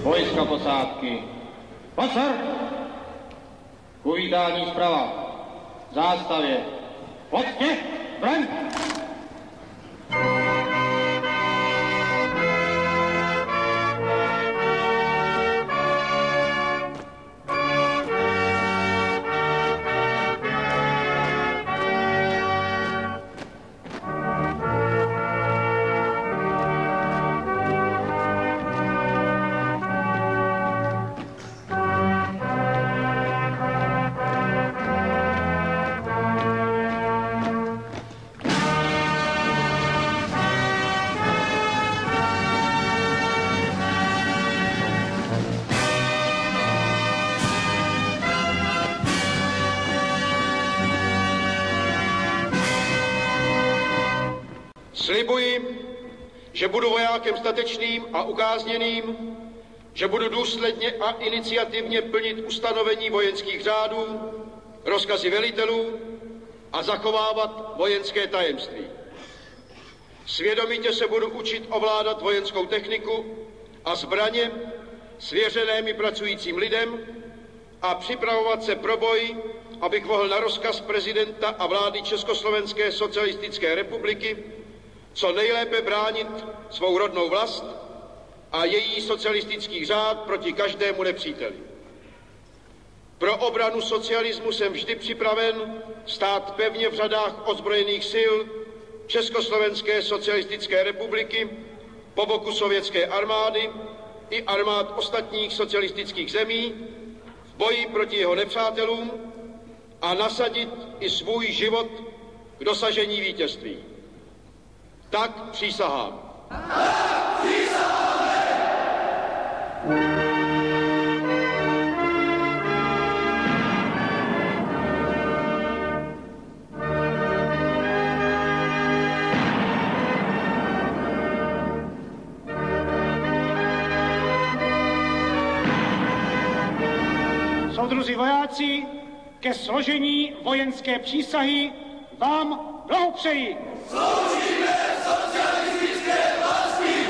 Vojska posádky. Pozor! K uvítání zprava. Zástavě. Pojďte! Zbraň! Slibuji, že budu vojákem statečným a ukázněným, že budu důsledně a iniciativně plnit ustanovení vojenských řádů, rozkazy velitelů a zachovávat vojenské tajemství. Svědomitě se budu učit ovládat vojenskou techniku a zbraně svěřené mi pracujícím lidem a připravovat se pro boj, abych mohl na rozkaz prezidenta a vlády Československé socialistické republiky co nejlépe bránit svou rodnou vlast a její socialistický řád proti každému nepříteli. Pro obranu socialismu jsem vždy připraven stát pevně v řadách ozbrojených sil Československé socialistické republiky po boku sovětské armády i armád ostatních socialistických zemí v boji proti jeho nepřátelům a nasadit i svůj život k dosažení vítězství. Tak přísahám. Soudruzi vojáci, ke složení vojenské přísahy vám blahopřeji. Sloužíme socialistické vlasti!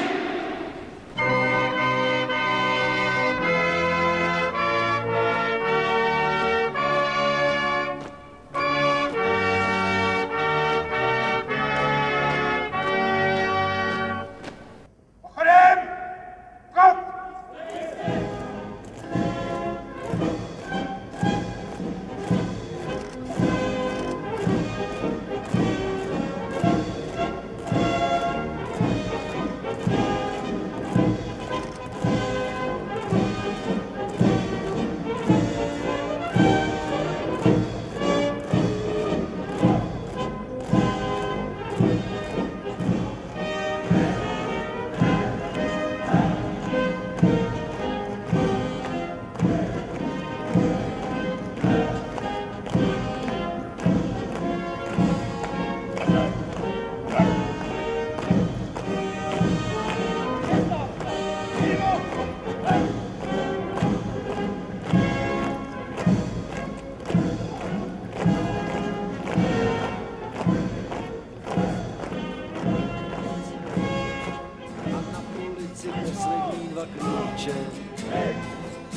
Pochodem! Kot!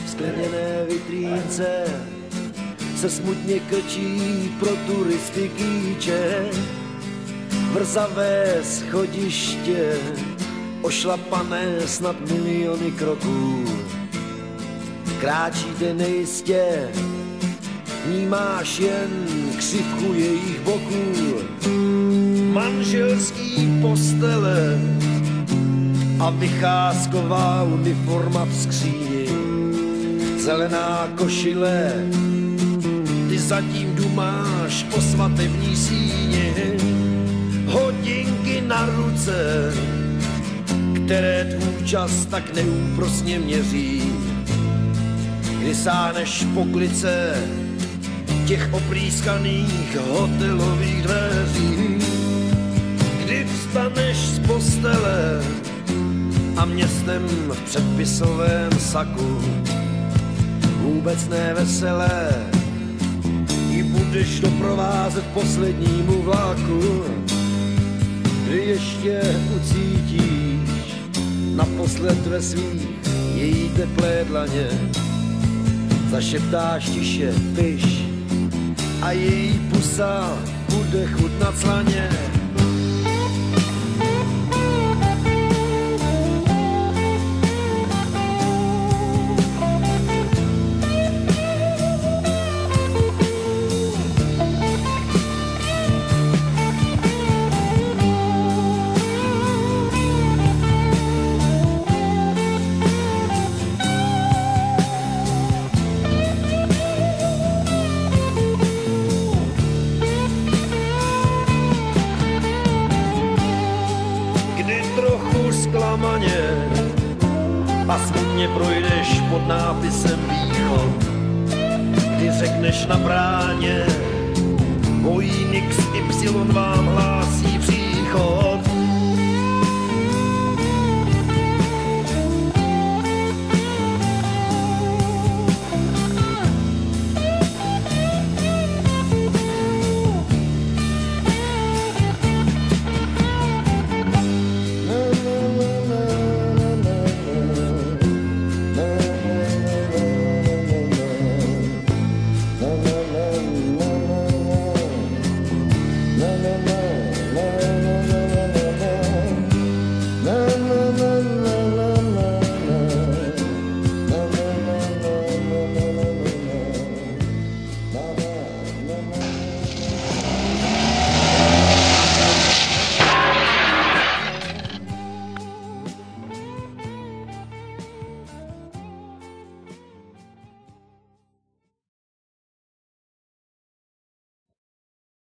Skleněné vitrínce se smutně krčí pro turisty kýče. Vrzavé schodiště, ošlapané snad miliony kroků. Kráčíte nejistě, vnímáš jen křivku jejich boků. Manželský postele a vycházková uniforma v skříni. Zelená košile, ty zatím dumáš o svatební síni. Hodinky na ruce, které tvůj čas tak neúprosně měří. Kdy sáhneš po klice těch oprýskaných hotelových dveří. Kdy vstaneš z postele a městem v předpisovém saku vůbec neveselé ji budeš doprovázet poslednímu vláku, kdy ještě ucítíš naposled ve svých její teplé dlaně. Zašeptáš tiše piš a její pusa bude chutnat slaně. A smutně projdeš pod nápisem Východ, kdy řekneš na bráně